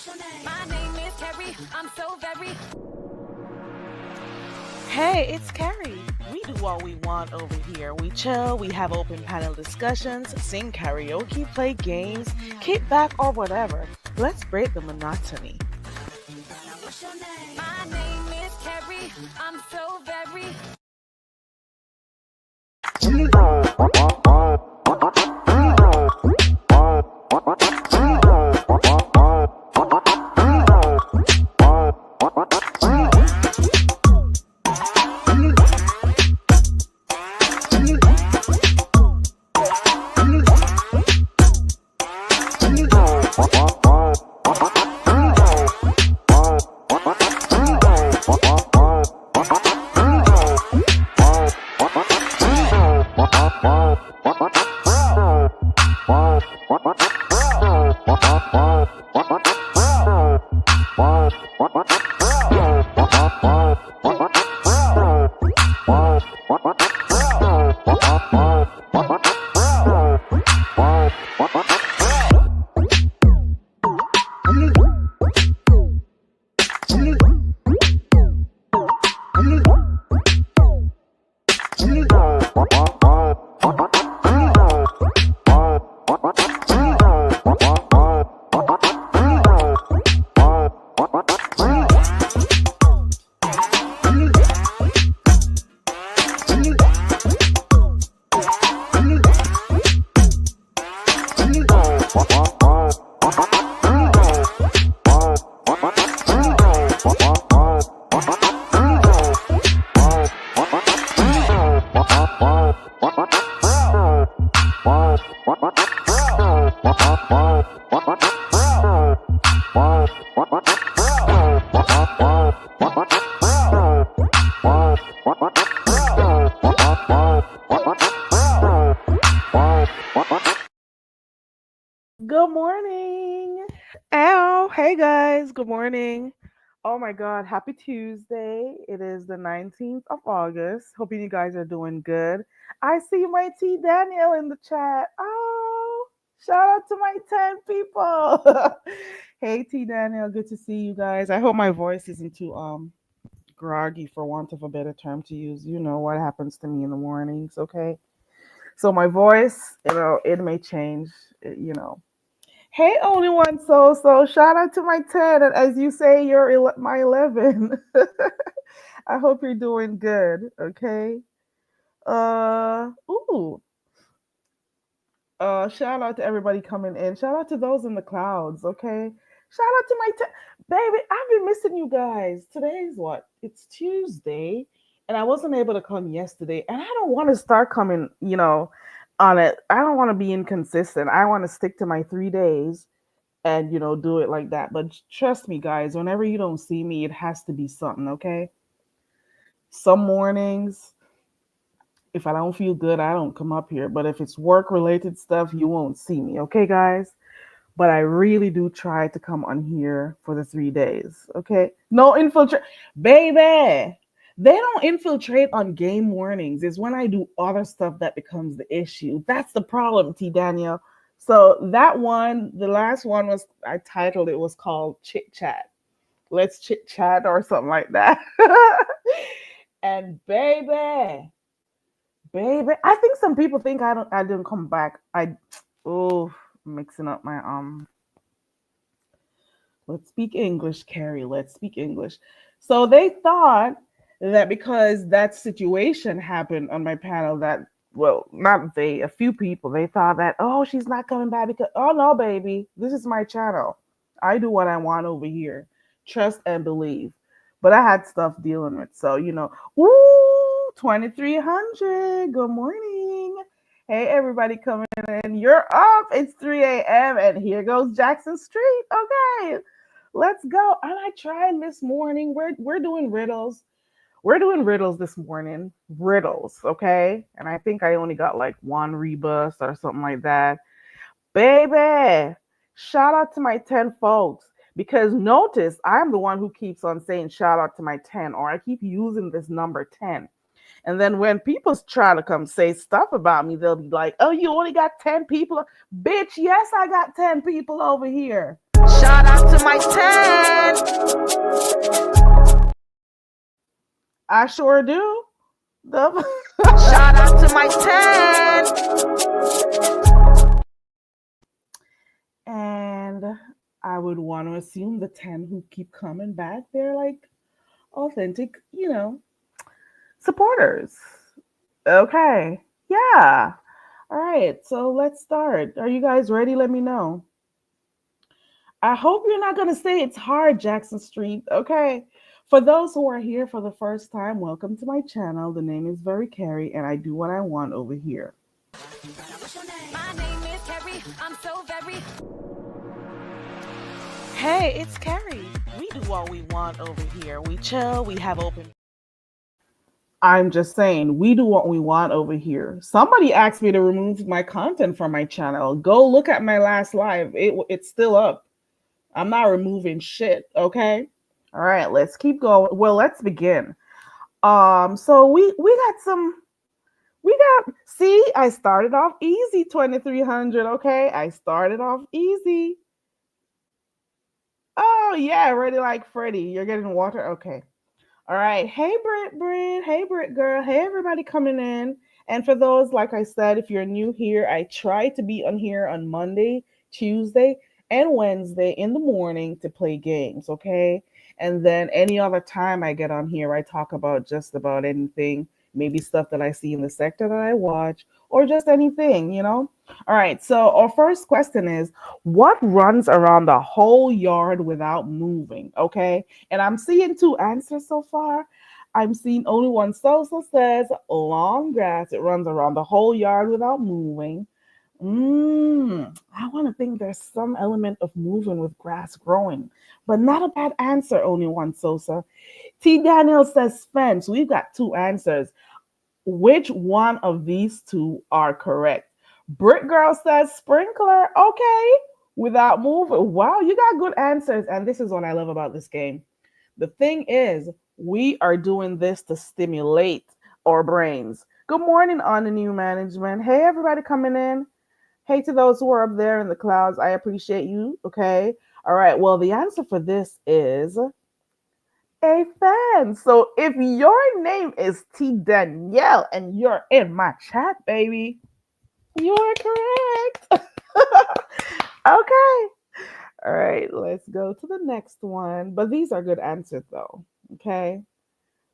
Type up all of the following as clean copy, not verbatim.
My name is Carrie. I'm so very. Hey, it's Carrie. We do what we want over here. We chill, we have open panel discussions, sing karaoke, play games, kick back, or whatever. Let's break the monotony. My name is Carrie. I'm so very. Good morning. Ow. Hey guys, good morning. Oh my god, happy Tuesday. It is the 19th of August. Hoping you guys are doing good. I see my T Daniel in the chat. Oh, shout out to my 10 people. Hey T Daniel, good to see you guys. I hope my voice isn't too groggy for want of a better term to use. You know what happens to me in the mornings, okay? So my voice, it may change, Hey, only one so shout out to my 10. And as you say, you're my 11. I hope you're doing good, okay? Ooh. Shout out to everybody coming in. Shout out to those in the clouds, okay? Shout out to my 10. Baby, I've been missing you guys. Today's what? It's Tuesday, and I wasn't able to come yesterday. And I don't want to start coming, on it. I don't want to be inconsistent. I want to stick to my 3 days and do it like that. But trust me guys, whenever you don't see me, it has to be something, okay? Some mornings, if I don't feel good, I don't come up here, but if it's work related stuff, you won't see me, okay guys? But I really do try to come on here for the 3 days, okay? No infiltrate, baby. They don't infiltrate on game mornings. It's when I do other stuff that becomes the issue. That's the problem, T Daniel. So that one, the last one was, I titled it was called Chit Chat. Let's chit chat or something like that. And baby, I think some people think I didn't come back. Oh, mixing up my let's speak English, Carrie. Let's speak English. So they thought that because that situation happened on my panel, that, well, not they, a few people, they thought that, oh, she's not coming back because, oh no, baby, this is my channel. I do what I want over here. Trust and believe. But I had stuff dealing with. So, ooh, 2300. Good morning. Hey, everybody coming in. You're up. It's 3 a.m. and here goes Jackson Street. Okay, let's go. And I tried this morning. We're doing riddles. We're doing riddles this morning. Riddles, okay? And I think I only got like one rebus or something like that. Baby, shout out to my 10 folks. Because notice, I'm the one who keeps on saying shout out to my 10, or I keep using this number 10. And then when people try to come say stuff about me, they'll be like, oh, you only got 10 people? Bitch, yes, I got 10 people over here. Shout out to my 10. I sure do. Shout out to my 10. And I would want to assume the 10 who keep coming back, they're like authentic, supporters. Okay. Yeah. All right. So let's start. Are you guys ready? Let me know. I hope you're not going to say it's hard, Jackson Street. Okay. For those who are here for the first time, welcome to my channel. The name is Very Carrie, and I do what I want over here. My name is Carrie. I'm so very. Hey, it's Carrie. We do what we want over here. We chill, we have open. I'm just saying, we do what we want over here. Somebody asked me to remove my content from my channel. Go look at my last live. It's still up. I'm not removing shit, okay? All right, let's keep going. Well, let's begin. So we got some see, I started off easy 2300, okay? I started off easy. Oh, yeah, ready like Freddy. You're getting water? Okay. All right. Hey, Brit. Hey, Brit girl. Hey, everybody coming in. And for those, like I said, if you're new here, I try to be on here on Monday, Tuesday, and Wednesday in the morning to play games, okay? And then any other time I get on here, I talk about just about anything, maybe stuff that I see in the sector that I watch, or just anything. All right. So our first question is, what runs around the whole yard without moving? Okay. And I'm seeing two answers so far. I'm seeing only one Sosa says long grass. It runs around the whole yard without moving. I want to think there's some element of moving with grass growing, but not a bad answer. Only one Sosa. T. Daniel says fence. We've got two answers. Which one of these two are correct? Brick Girl says sprinkler. Okay. Without moving. Wow, you got good answers. And this is what I love about this game. The thing is, we are doing this to stimulate our brains. Good morning on the new management. Hey, everybody coming in. Hey, to those who are up there in the clouds, I appreciate you. Okay. All right. Well, the answer for this is a fan. So if your name is T Danielle and you're in my chat, baby, you are correct. Okay. All right, let's go to the next one. But these are good answers, though. Okay.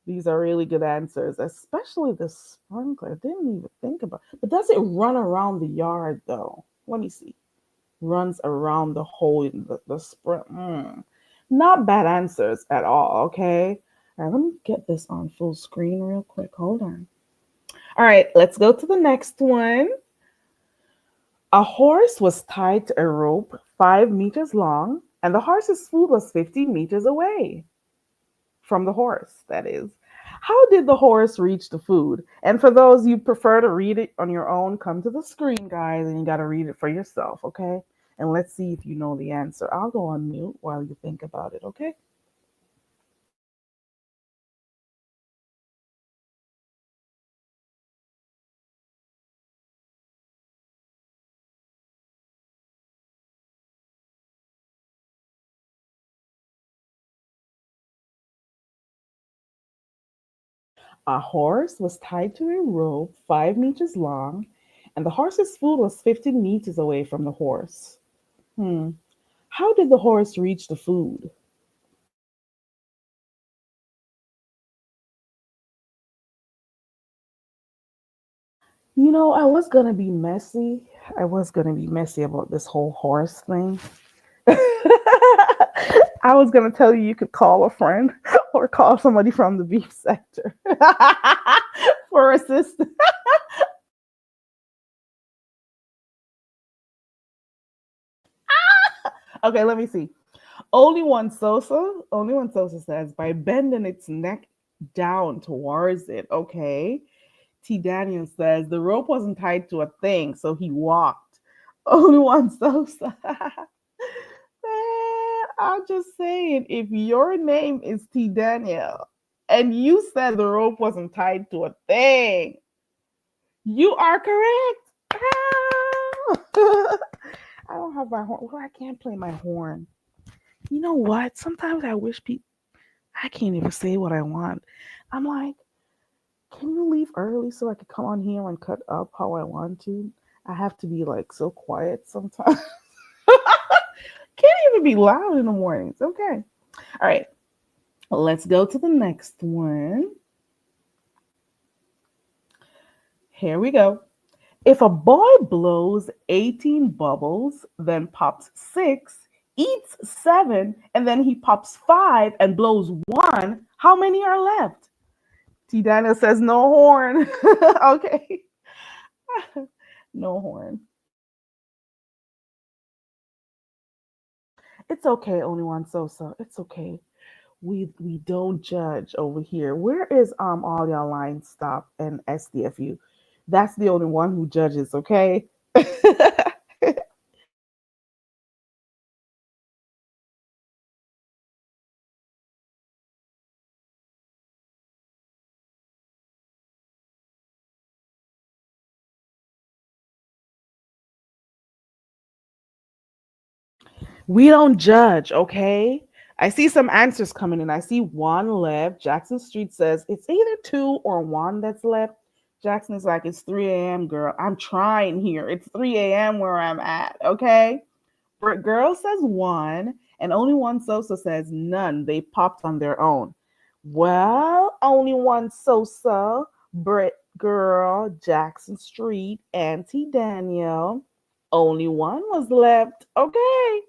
These are really good answers, especially the sprinkler. Didn't even think about. But does it run around the yard though? Let me see. Runs around the whole the sprint. Not bad answers at all. Okay. All right, let me get this on full screen real quick. Hold on. All right, let's go to the next one. A horse was tied to a rope 5 meters long, and the horse's food was 50 meters away from the horse, that is. How did the horse reach the food? And for those you prefer to read it on your own, come to the screen, guys, and you got to read it for yourself, okay? And let's see if you know the answer. I'll go on mute while you think about it, okay? A horse was tied to a rope 5 meters long, and the horse's food was 15 meters away from the horse. Hmm. How did the horse reach the food? I was going to be messy. I was going to be messy about this whole horse thing. I was going to tell you could call a friend or call somebody from the beef sector for assistance. Okay, let me see. Only one Sosa says by bending its neck down towards it. Okay. T. Daniel says the rope wasn't tied to a thing, so he walked. Only one Sosa. Man, I'm just saying, if your name is T. Daniel and you said the rope wasn't tied to a thing, you are correct. I don't have my horn. Well, I can't play my horn. You know what? Sometimes I wish people, I can't even say what I want. I'm like, can you leave early so I could come on here and cut up how I want to? I have to be like so quiet sometimes. Can't even be loud in the mornings. Okay. All right. Let's go to the next one. Here we go. If a boy blows 18 bubbles, then pops six, eats seven, and then he pops five and blows one, how many are left? T. Daniel says no horn. Okay. No horn. It's okay, only one so. It's okay. We don't judge over here. Where is all y'all line stop and SDFU? That's the only one who judges, okay? We don't judge, okay? I see some answers coming in. I see one left. Jackson Street says it's either two or one that's left. Jackson is like, it's 3 a.m., girl. I'm trying here. It's 3 a.m. where I'm at, okay? Britt Girl says one, and only one Sosa says none. They popped on their own. Well, only one Sosa, Britt Girl, Jackson Street, Auntie Danielle. Only one was left. Okay.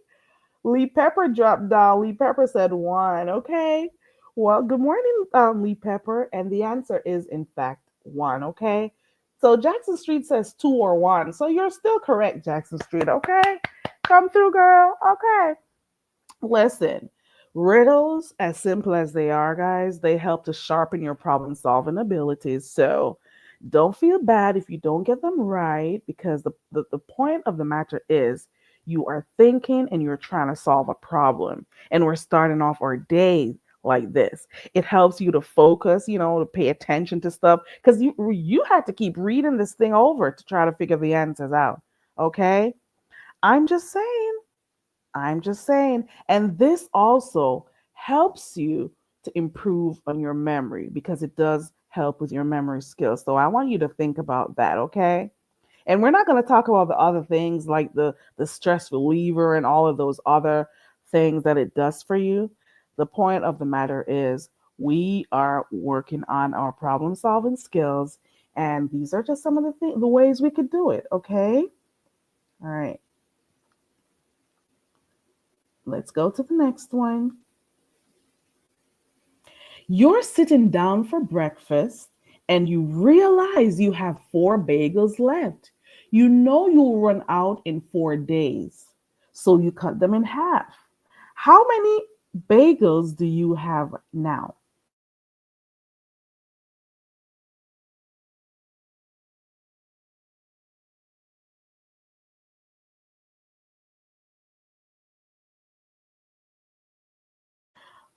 Lee Pepper dropped down. Lee Pepper said one. Okay. Well, good morning, Lee Pepper. And the answer is, in fact, one. Okay. So Jackson Street says two or one. So you're still correct, Jackson Street. Okay. Come through, girl. Okay. Listen, riddles, as simple as they are, guys, they help to sharpen your problem solving abilities. So don't feel bad if you don't get them right, because the point of the matter is you are thinking and you're trying to solve a problem. And we're starting off our day like this. It helps you to focus, to pay attention to stuff, because you had to keep reading this thing over to try to figure the answers out. Okay? I'm just saying. I'm just saying. And this also helps you to improve on your memory, because it does help with your memory skills. So I want you to think about that, okay? And we're not going to talk about the other things like the stress reliever and all of those other things that it does for you. The point of the matter is we are working on our problem solving skills, and these are just some of the ways we could do it, okay? All right. Let's go to the next one. You're sitting down for breakfast and you realize you have four bagels left. You know you'll run out in 4 days. So you cut them in half. How many bagels do you have now?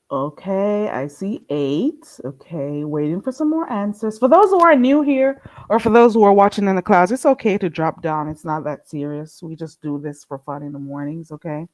Okay, I see eight. Okay, waiting for some more answers. For those who are new here, or for those who are watching in the clouds, it's okay to drop down. It's not that serious. We just do this for fun in the mornings, okay?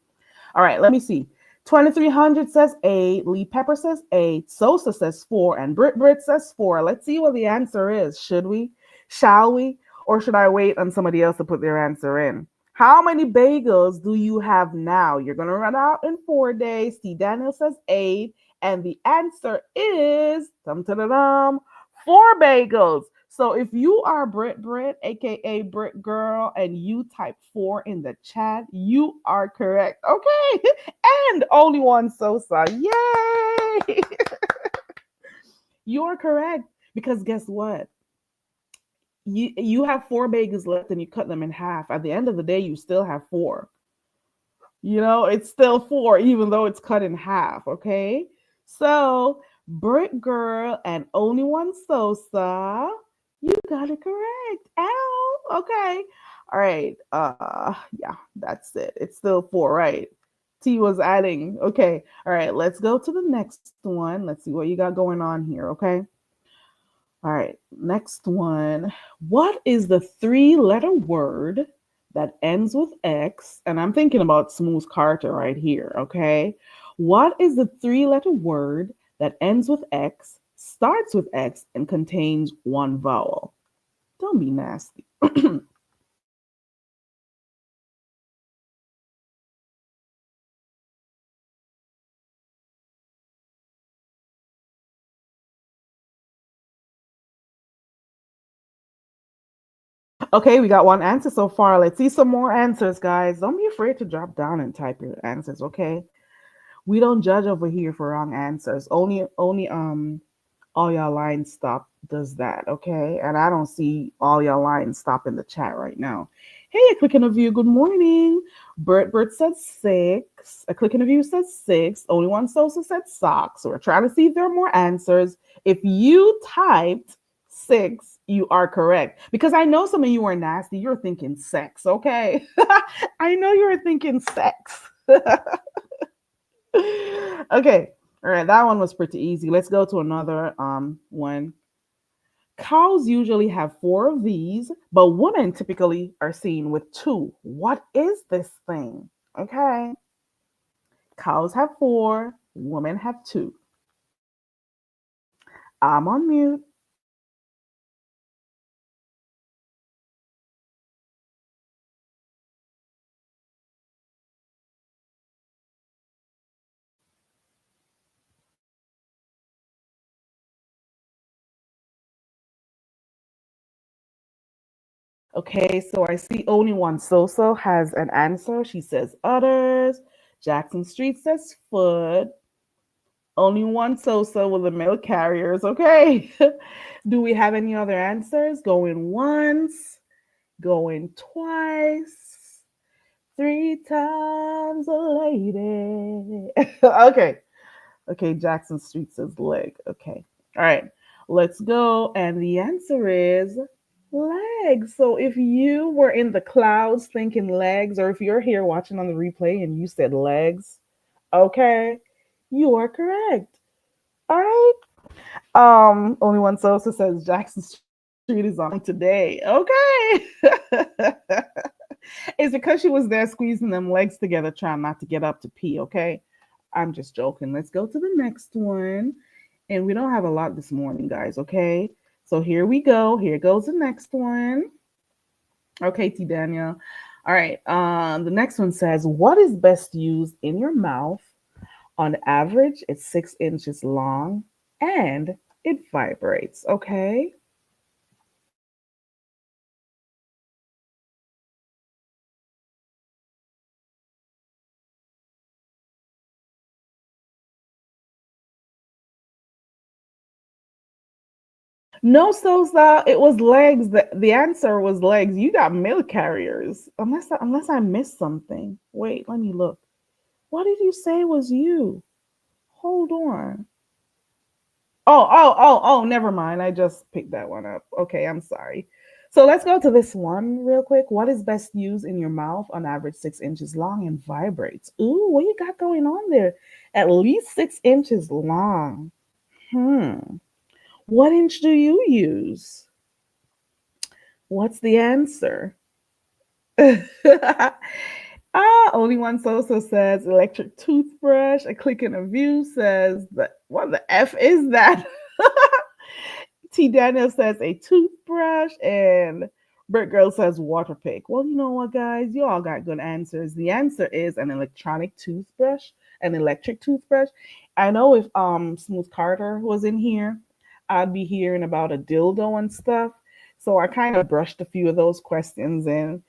All right, let me see. 2300 says eight. Lee Pepper says eight. Sosa says four. And Brit says four. Let's see what the answer is. Should we? Shall we? Or should I wait on somebody else to put their answer in? How many bagels do you have now? You're going to run out in 4 days. T. Daniel says eight. And the answer is dum, dum, dum, dum, four bagels. So if you are Brit, aka Brit Girl, and you type four in the chat, you are correct. Okay. And only one Sosa. Yay! You're correct. Because guess what? You have four bagels left and you cut them in half. At the end of the day, you still have four. It's still four, even though it's cut in half. Okay. So, Brick Girl and only one Sosa, you got it correct. Ow. Okay. All right. Yeah, that's it. It's still four, right? T was adding. Okay. All right. Let's go to the next one. Let's see what you got going on here. Okay. All right. Next one. What is the three-letter word that ends with X, and I'm thinking about Smooth Carter right here, okay? What is the three-letter word that ends with X, starts with X, and contains one vowel? Don't be nasty. Okay, we got one answer so far. Let's see some more answers, guys. Don't be afraid to drop down and type your answers, okay? We don't judge over here for wrong answers. Only all y'all line stop does that, okay? And I don't see all y'all line stop in the chat right now. Hey, a click in a view, good morning. Bert said six. A click in a view said six. Only one Sosa said socks. So we're trying to see if there are more answers. If you typed six, you are correct. Because I know some of you are nasty. You're thinking sex, okay? I know you were thinking sex. Okay. All right, that one was pretty easy. Let's go to another one. Cows usually have four of these, but women typically are seen with two. What is this thing? Okay. Cows have four, women have two. I'm on mute. Okay, so I see only one Soso has an answer. She says udders. Jackson Street says foot. Only one Sosa with the milk carriers. Okay. Do we have any other answers? Going once, going twice, three times a lady. Okay. Okay. Jackson Street says leg. Okay. All right. Let's go. And the answer is legs. So if you were in the clouds thinking legs, or if you're here watching on the replay and you said legs, okay, you are correct. All right. Only one Sosa says Jackson Street is on today. Okay. It's because she was there squeezing them legs together, trying not to get up to pee, okay? I'm just joking. Let's go to the next one. And we don't have a lot this morning, guys, okay? So here we go. Here goes the next one. Okay, T Daniel. All right. The next one says, what is best used in your mouth? On average, it's 6 inches long and it vibrates. Okay. No, Sosa, it was legs. The answer was legs. You got milk carriers. Unless I missed something. Wait, let me look. What did you say was you? Hold on. Oh, never mind. I just picked that one up. Okay, I'm sorry. So let's go to this one real quick. What is best used in your mouth? On average, 6 inches long and vibrates. Ooh, what you got going on there? At least 6 inches long. Hmm. What inch do you use? What's the answer? Only one Soso says electric toothbrush. A click in a view says that what the F is that? T Daniel says a toothbrush, and Bert Girl says water pick. Well, you know what, guys? You all got good answers. The answer is an electronic toothbrush, an electric toothbrush. I know if Smooth Carter was in here, I'd be hearing about a dildo and stuff. So I kind of brushed a few of those questions in.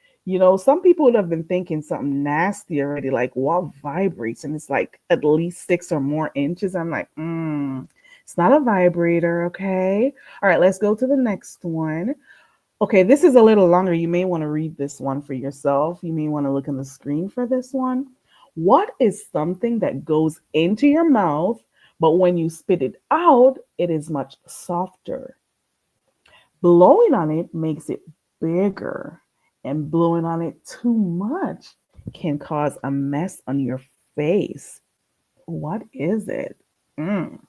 Some people would have been thinking something nasty already, like what vibrates, and it's like at least 6 or more inches. I'm like, it's not a vibrator, okay? All right, let's go to the next one. Okay, this is a little longer. You may want to read this one for yourself. You may want to look on the screen for this one. What is something that goes into your mouth, but when you spit it out, it is much softer? Blowing on it makes it bigger, and blowing on it too much can cause a mess on your face. What is it? Mm.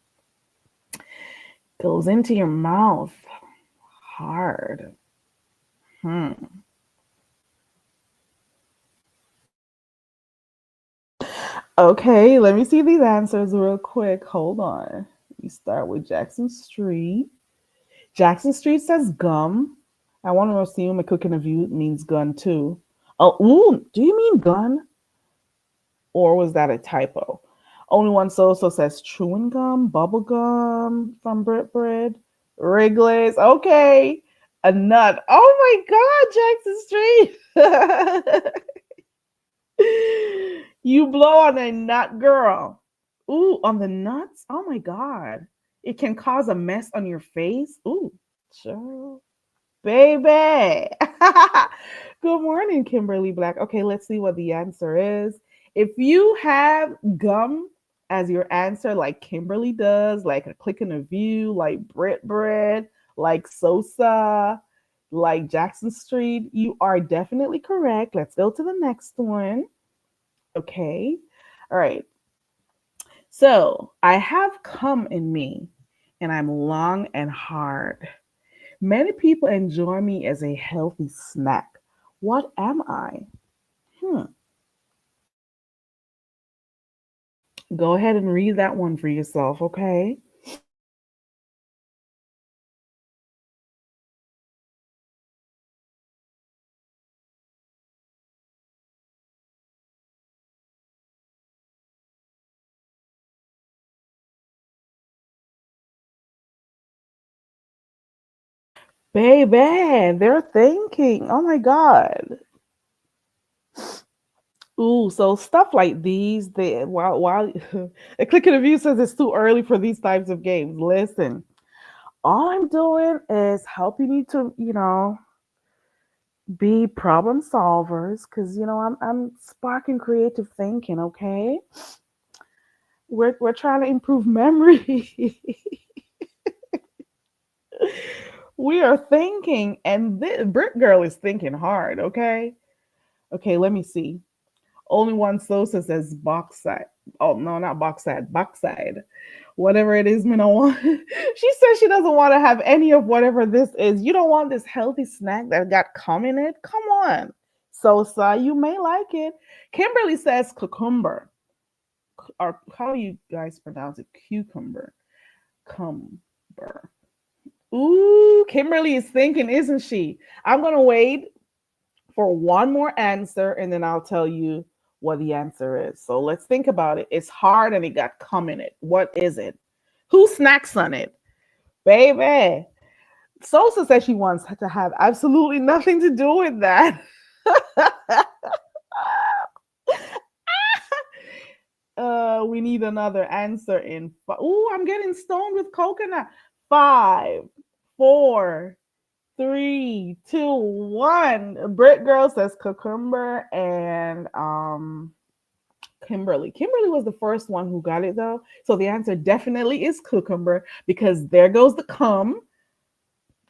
Goes into your mouth hard. Hmm. Okay, let me see these answers real quick. Hold on. We start with Jackson Street. Jackson Street says gum. I want to assume a cooking of you means gun too. Oh, ooh, do you mean gun? Or was that a typo? Only one so says chewing gum, bubble gum from Brit Bread, Wrigley's. Okay, a nut. Oh my God, Jackson Street. You blow on a nut, girl. Ooh, on the nuts? Oh my God. It can cause a mess on your face. Ooh, sure. Baby. Good morning, Kimberly Black. Okay, let's see what the answer is. If you have gum as your answer, like Kimberly does, like a click in a view, like Brit Bread, like Sosa, like Jackson Street, you are definitely correct. Let's go to the next one. Okay. All right. So I have cum in me and I'm long and hard. Many people enjoy me as a healthy snack. What am I? Hmm. Go ahead and read that one for yourself, okay? Baby, they're thinking. Oh my God. Ooh, so stuff like these, they while a click of the view says it's too early for these types of games. Listen, all I'm doing is helping you to, be problem solvers because I'm sparking creative thinking. Okay, we're trying to improve memory. We are thinking, and this Brick Girl is thinking hard. Okay, let me see. Only one sosa says bauxite. Oh no, not bauxite, bauxite. Whatever it is, Minoa. She says she doesn't want to have any of whatever this is. You don't want this healthy snack that got cum in it? Come on. Sosa, you may like it. Kimberly says cucumber. Or how do you guys pronounce it? Cucumber. Cumber. Ooh, Kimberly is thinking, isn't she? I'm gonna wait for one more answer and then I'll tell you what the answer is. So let's think about it. It's hard and it got cum in it. What is it? Who snacks on it? Baby. Sosa says she wants to have absolutely nothing to do with that. We need another answer in. Ooh, I'm getting stoned with coconut. Five, four, three, two, one. Brit Girl says cucumber and Kimberly was the first one who got it though. So the answer definitely is cucumber because there goes the cum.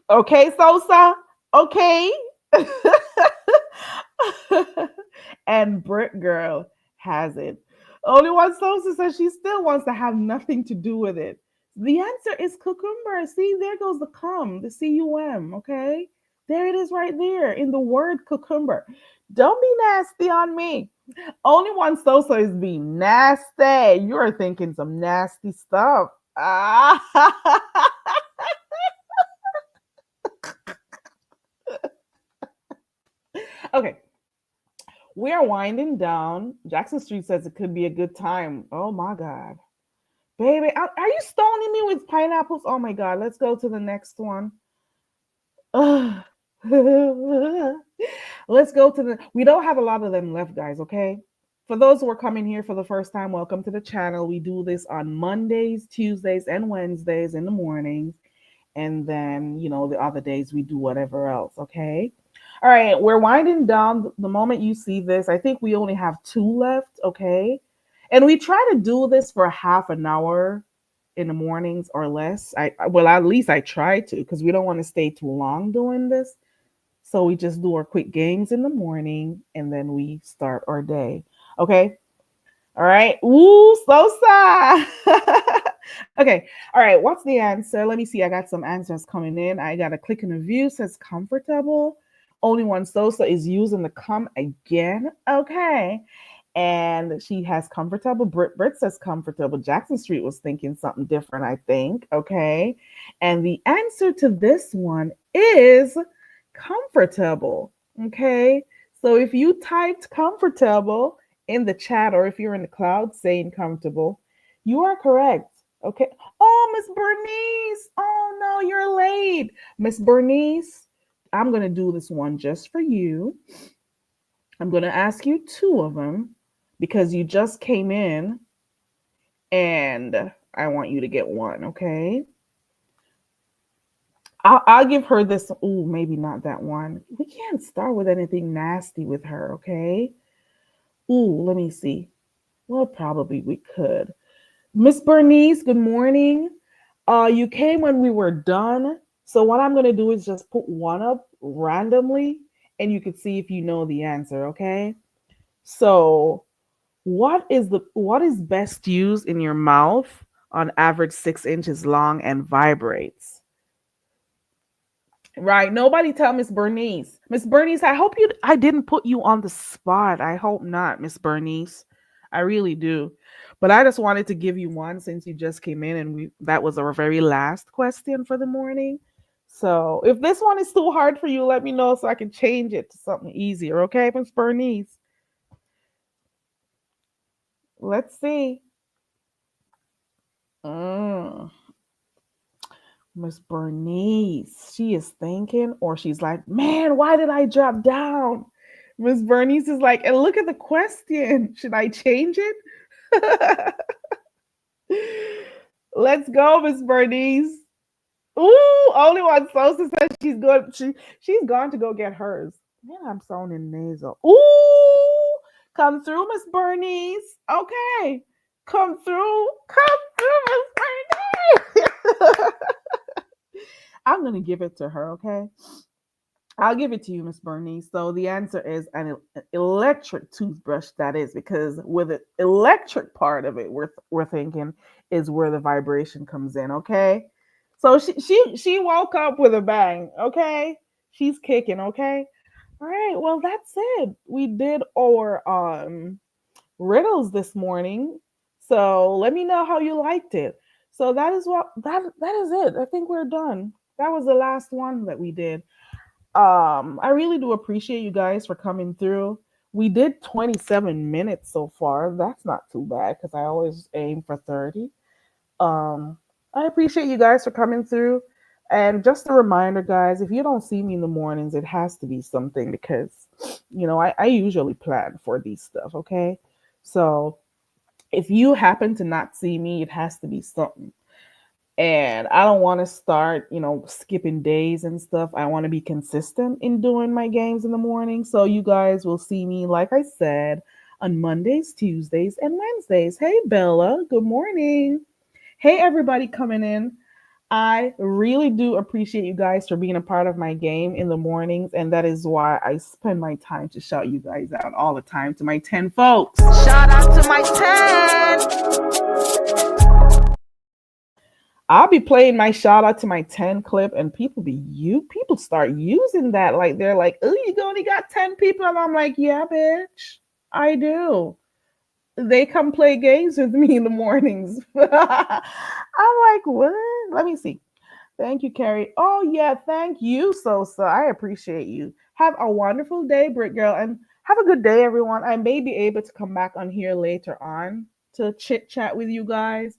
Okay, Sosa. Okay. And Brit Girl has it. Only one Sosa says she still wants to have nothing to do with it. The answer is cucumber. See, there goes the cum, the cum. Okay, there it is right there in the word cucumber. Don't be nasty on me. Only one Sosa is being nasty. You're thinking some nasty stuff. Ah. Okay, we are winding down. Jackson Street says it could be a good time. Oh my God. Baby, are you stoning me with pineapples? Oh my God. Let's go to the next one. Ugh. Let's go to the. We don't have a lot of them left, guys, okay? For those who are coming here for the first time, welcome to the channel. We do this on Mondays, Tuesdays, and Wednesdays in the mornings. And then, the other days we do whatever else, okay? All right, we're winding down. The moment you see this, I think we only have two left, okay? And we try to do this for half an hour in the mornings or less. Well, at least I try to because we don't want to stay too long doing this. So we just do our quick games in the morning and then we start our day. Okay? All right. Ooh, Sosa. Okay. All right. What's the answer? Let me see. I got some answers coming in. I got a click in the view says comfortable. Only one Sosa is using the come again. Okay. And she has comfortable. Brit says comfortable. Jackson Street was thinking something different, I think. Okay. And the answer to this one is comfortable. Okay. So if you typed comfortable in the chat, or if you're in the cloud saying comfortable, you are correct. Okay. Oh, Miss Bernice. Oh, no, you're late. Miss Bernice, I'm going to do this one just for you. I'm going to ask you two of them because you just came in and I want you to get one, okay? I'll give her this. Ooh, maybe not that one. We can't start with anything nasty with her, okay? Ooh, let me see. Well, probably we could. Miss Bernice, good morning. You came when we were done. So what I'm gonna do is just put one up randomly, and you can see if you know the answer, okay? So what is best used in your mouth on average 6 inches long and vibrates? Right. Nobody tell Miss Bernice. Miss Bernice, I didn't put you on the spot. I hope not, Miss Bernice. I really do. But I just wanted to give you one since you just came in and we that was our very last question for the morning. So if this one is too hard for you, let me know so I can change it to something easier. Okay, Miss Bernice? Let's see. Mm. Miss Bernice, she is thinking, or she's like, man, why did I drop down? Miss Bernice is like, and look at the question. Should I change it? Let's go, Miss Bernice. Ooh, only one Sosa says she's good. She's gone to go get hers. Man, I'm sounding nasal. Ooh, come through, Miss Bernice. Okay, come through, Miss Bernice. I'm gonna give it to her, okay? I'll give it to you, Miss Bernice. So the answer is an electric toothbrush. That is because with the electric part of it, we're thinking is where the vibration comes in. Okay, so she woke up with a bang. Okay, she's kicking. Okay, all right. Well, that's it. We did our riddles this morning. So let me know how you liked it. So that is it. I think we're done. That was the last one that we did. I really do appreciate you guys for coming through. We did 27 minutes so far. That's not too bad because I always aim for 30. Um, I appreciate you guys for coming through. And just a reminder, guys, if you don't see me in the mornings, it has to be something because, I usually plan for these stuff, okay? So if you happen to not see me, it has to be something. And I don't want to start, skipping days and stuff. I want to be consistent in doing my games in the morning. So you guys will see me, like I said, on Mondays, Tuesdays, and Wednesdays. Hey, Bella. Good morning. Hey, everybody coming in. I really do appreciate you guys for being a part of my game in the mornings. And that is why I spend my time to shout you guys out all the time to my 10 folks. Shout out to my 10. I'll be playing my shout out to my 10 clip and people start using that. Like they're like, oh, you only got 10 people. And I'm like, yeah, bitch, I do. They come play games with me in the mornings. I'm like, what? Let me see. Thank you, Carrie. Oh, yeah. Thank you, Sosa. I appreciate you. Have a wonderful day, Britt Girl. And have a good day, everyone. I may be able to come back on here later on to chit chat with you guys.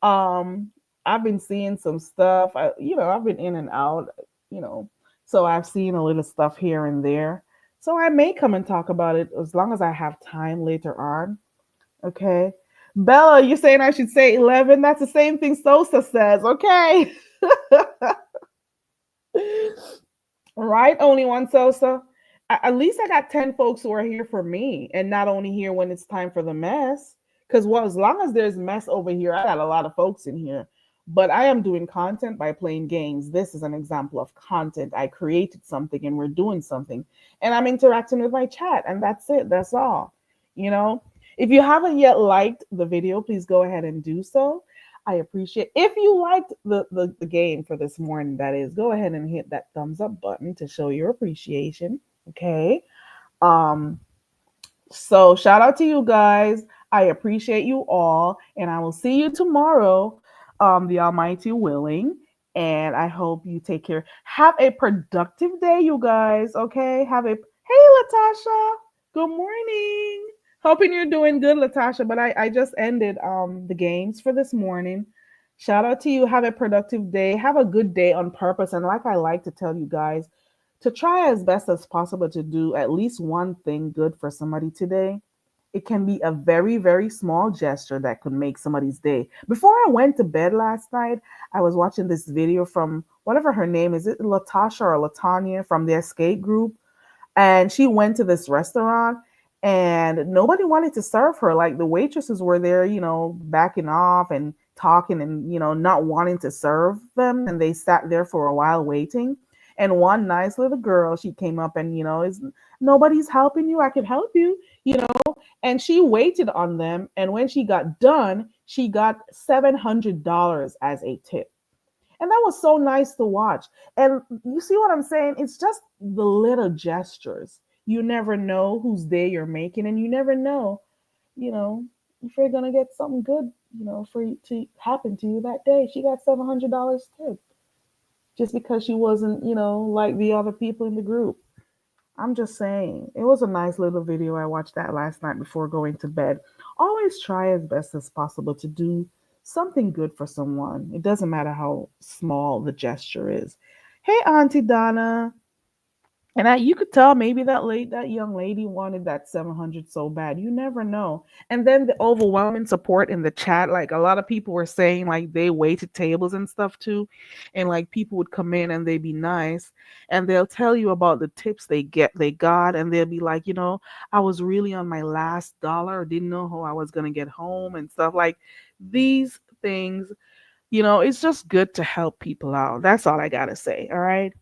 Um, I've been seeing some stuff. I've been in and out, you know, so I've seen a little stuff here and there. So I may come and talk about it as long as I have time later on. Okay. Bella, you're saying I should say 11. That's the same thing Sosa says. Okay. Right? Only one Sosa. At least I got 10 folks who are here for me and not only here when it's time for the mess. Because, well, as long as there's mess over here, I got a lot of folks in here. But I am doing content by playing games. This is an example of content. I created something and we're doing something. And I'm interacting with my chat. And that's it. That's all. You know, if you haven't yet liked the video, please go ahead and do so. I appreciate if you liked the game for this morning, that is, go ahead and hit that thumbs up button to show your appreciation. Okay. Um, So shout out to you guys. I appreciate you all, and I will see you tomorrow, the Almighty willing. And I hope you take care. Have a productive day, you guys. Okay. Have a hey, Latasha. Good morning. Hoping you're doing good, Latasha. But I just ended the games for this morning. Shout out to you. Have a productive day. Have a good day on purpose. And like I like to tell you guys, to try as best as possible to do at least one thing good for somebody today. It can be a very, very small gesture that could make somebody's day. Before I went to bed last night, I was watching this video from whatever her name is. It Latasha or Latanya from the Escape group, and she went to this restaurant and nobody wanted to serve her. Like the waitresses were there, backing off and talking and not wanting to serve them, and they sat there for a while waiting. And one nice little girl, she came up and is nobody's helping you, I can help you, and she waited on them, and when she got done she got $700 as a tip. And that was so nice to watch. And you see what I'm saying? It's just the little gestures. You never know whose day you're making, and you never know, you know, if you're gonna get something good, for you to happen to you that day. She got $700 tip just because she wasn't, like the other people in the group. I'm just saying, it was a nice little video. I watched that last night before going to bed. Always try as best as possible to do something good for someone. It doesn't matter how small the gesture is. Hey, Auntie Donna. And you could tell maybe that young lady wanted that 700 so bad. You never know. And then the overwhelming support in the chat, like a lot of people were saying like they waited tables and stuff too. And like people would come in and they'd be nice and they'll tell you about the tips they got, and they'll be like, I was really on my last dollar, didn't know how I was gonna get home and stuff like these things. It's just good to help people out. That's all I gotta say. All right.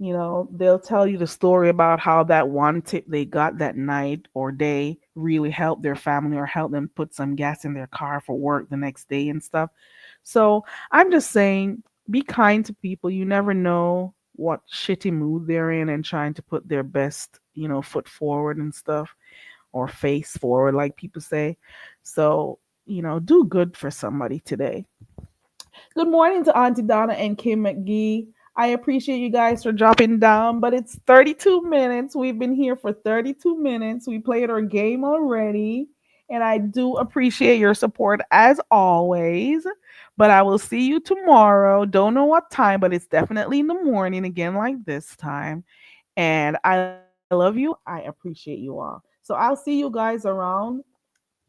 They'll tell you the story about how that one tip they got that night or day really helped their family or helped them put some gas in their car for work the next day and stuff. So I'm just saying, be kind to people. You never know what shitty mood they're in, and trying to put their best, foot forward and stuff, or face forward, like people say. So, do good for somebody today. Good morning to Auntie Donna and Kim McGee. I appreciate you guys for dropping down, but it's 32 minutes. We've been here for 32 minutes. We played our game already, and I do appreciate your support as always. But I will see you tomorrow. Don't know what time, but it's definitely in the morning again, like this time. And I love you. I appreciate you all. So I'll see you guys around.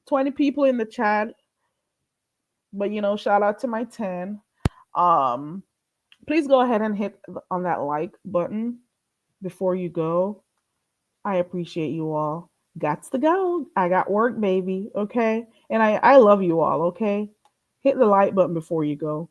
20 people in the chat, but shout out to my 10. Um, Please go ahead and hit on that like button before you go. I appreciate you all. Gots to go. I got work, baby. Okay. And I love you all. Okay. Hit the like button before you go.